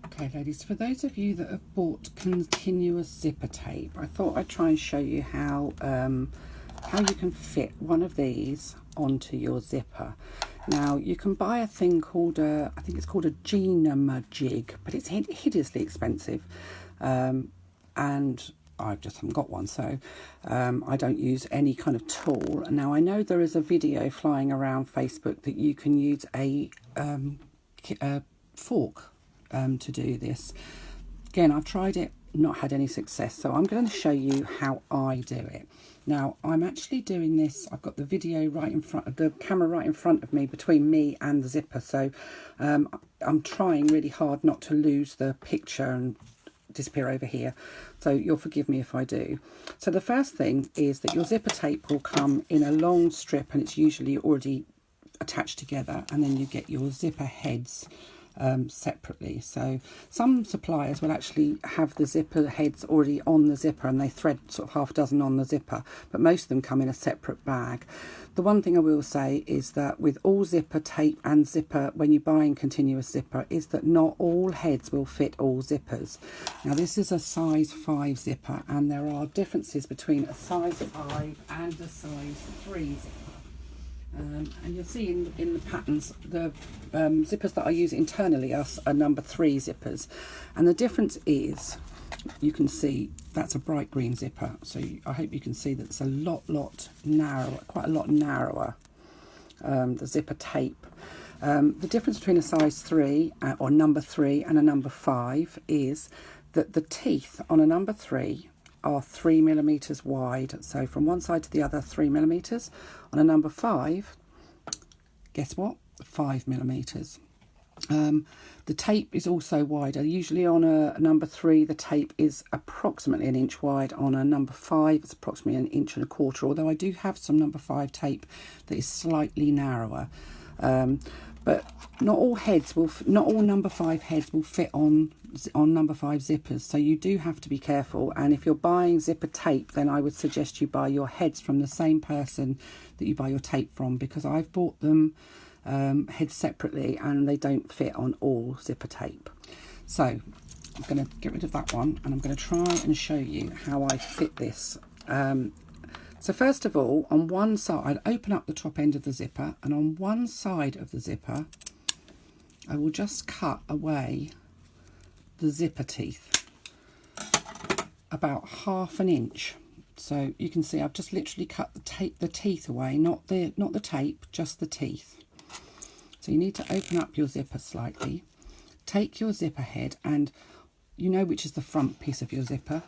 Okay ladies, for those of you that have bought continuous zipper tape, I thought I'd try and show you how you can fit one of these onto your zipper. Now you can buy a thing called I think it's called a Genamajig, but it's hideously expensive, and I just haven't got one, so I don't use any kind of tool. Now I know there is a video flying around Facebook that you can use a fork to do this. Again, I've tried it, not had any success, so I'm going to show you how I do it. Now I'm actually doing this, I've got the video right in front of the camera, right in front of me, between me and the zipper, so I'm trying really hard not to lose the picture and disappear over here, so you'll forgive me if I do. So the first thing is that your zipper tape will come in a long strip, and it's usually already attached together, and then you get your zipper heads separately. So some suppliers will actually have the zipper heads already on the zipper, and they thread sort of half a dozen on the zipper, but most of them come in a separate bag. The one thing I will say is that with all zipper tape and zipper, when you're buying continuous zipper, is that not all heads will fit all zippers. Now this is a size 5 zipper, and there are differences between a size 5 and a size 3 zipper. And you'll see in the patterns, the zippers that I use internally are number 3 zippers, and the difference is, you can see that's a bright green zipper, so I hope you can see that it's a lot narrower, quite a lot narrower, the zipper tape. The difference between a size 3 or number 3 and a number 5 is that the teeth on a number 3 are 3 millimeters wide, so from one side to the other 3 millimeters. On a number 5, guess what, 5 millimeters. The tape is also wider. Usually on a number 3 the tape is approximately 1 inch wide. On a number 5 it's approximately 1.25 inches, although I do have some number 5 tape that is slightly narrower. But not all number 5 heads will fit on number 5 zippers, so you do have to be careful. And if you're buying zipper tape, then I would suggest you buy your heads from the same person that you buy your tape from, because I've bought them heads separately and they don't fit on all zipper tape. So I'm going to get rid of that one, and I'm going to try and show you how I fit this. So first of all, on one side, I'd open up the top end of the zipper, and on one side of the zipper, I will just cut away the zipper teeth about 1/2 inch. So you can see I've just literally cut the teeth away, not the tape, just the teeth. So you need to open up your zipper slightly, take your zipper head, and you know which is the front piece of your zipper.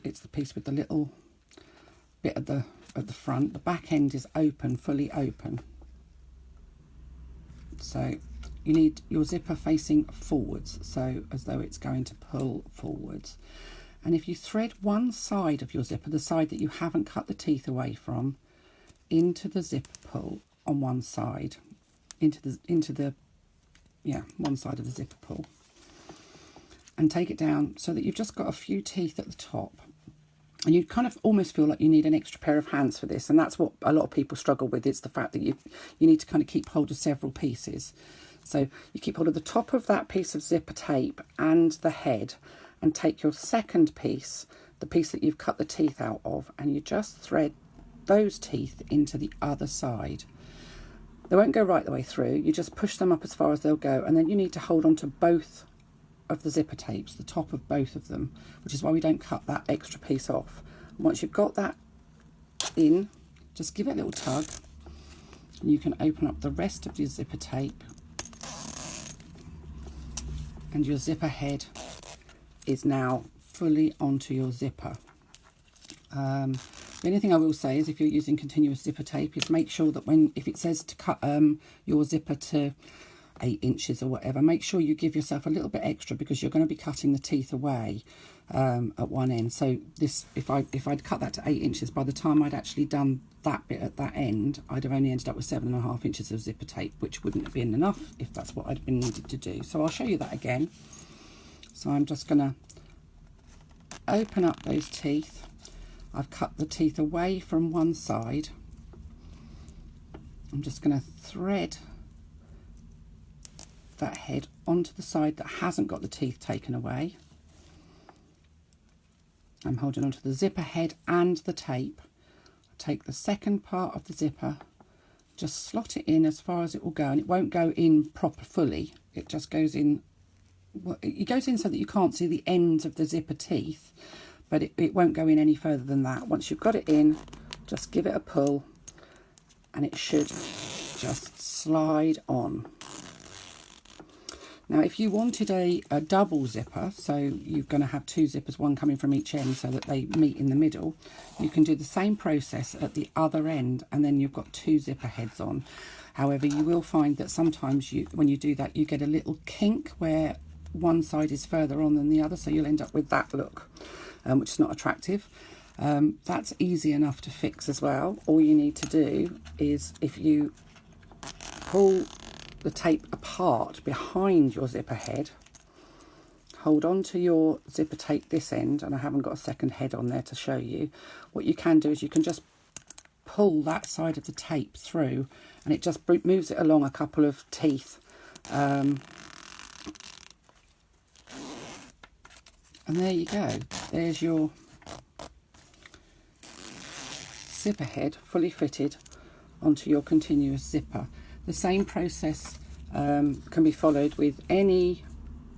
It's the piece with the little bit at the front. The back end is open, fully open. So you need your zipper facing forwards, so as though it's going to pull forwards. And if you thread one side of your zipper, the side that you haven't cut the teeth away from, into the zipper pull on one side, one side of the zipper pull, and take it down so that you've just got a few teeth at the top. And you kind of almost feel like you need an extra pair of hands for this, and that's what a lot of people struggle with. It's the fact that you need to kind of keep hold of several pieces. So you keep hold of the top of that piece of zipper tape and the head, and take your second piece, the piece that you've cut the teeth out of, and you just thread those teeth into the other side. They won't go right the way through, you just push them up as far as they'll go, and then you need to hold on to both of the zipper tapes, the top of both of them, which is why we don't cut that extra piece off. And once you've got that in, just give it a little tug, and you can open up the rest of your zipper tape, and your zipper head is now fully onto your zipper. The only thing I will say is, if you're using continuous zipper tape, is make sure that if it says to cut your zipper to 8 inches or whatever, make sure you give yourself a little bit extra, because you're going to be cutting the teeth away at one end. So this, if I'd cut that to 8 inches, by the time I'd actually done that bit at that end, I'd have only ended up with 7.5 inches of zipper tape, which wouldn't have been enough if that's what I'd been needed to do. So I'll show you that again. So I'm just going to open up those teeth. I've cut the teeth away from one side. I'm just going to thread that head onto the side that hasn't got the teeth taken away. I'm holding onto the zipper head and the tape. I take the second part of the zipper, just slot it in as far as it will go, and it won't go in proper fully. It just goes in, well, it goes in so that you can't see the ends of the zipper teeth, but it won't go in any further than that. Once you've got it in, just give it a pull and it should just slide on. Now, if you wanted a double zipper, so you're going to have two zippers, one coming from each end so that they meet in the middle, you can do the same process at the other end, and then you've got two zipper heads on. However, you will find that sometimes when you do that, you get a little kink where one side is further on than the other, so you'll end up with that look, which is not attractive. That's easy enough to fix as well. All you need to do is, if you pull the tape apart behind your zipper head, hold on to your zipper tape this end, and I haven't got a second head on there to show you. What you can do is you can just pull that side of the tape through, and it just moves it along a couple of teeth, and there you go. There's your zipper head fully fitted onto your continuous zipper. The same process can be followed with any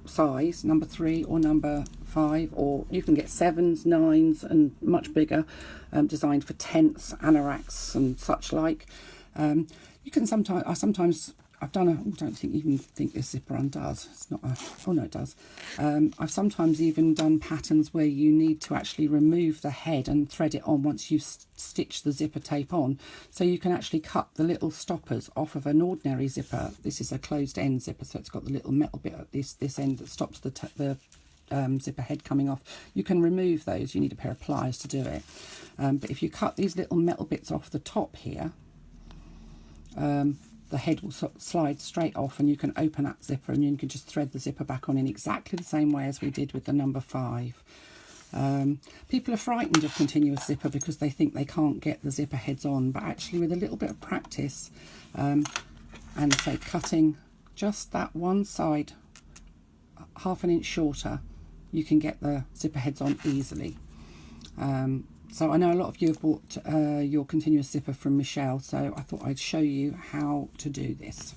size, number 3 or number 5, or you can get 7s, 9s and much bigger, designed for tents, anoraks and such like. You can sometimes, I've done I don't even think this zipper undoes. It's not a, oh no, it does. I've sometimes even done patterns where you need to actually remove the head and thread it on once you've stitched the zipper tape on. So you can actually cut the little stoppers off of an ordinary zipper. This is a closed end zipper, so it's got the little metal bit at this end that stops the zipper head coming off. You can remove those. You need a pair of pliers to do it. But if you cut these little metal bits off the top here, the head will slide straight off, and you can open that zipper and you can just thread the zipper back on in exactly the same way as we did with the number 5. People are frightened of continuous zipper because they think they can't get the zipper heads on, but actually with a little bit of practice and say cutting just that one side half an inch shorter, you can get the zipper heads on easily. So I know a lot of you have bought your continuous zipper from Michelle, so I thought I'd show you how to do this.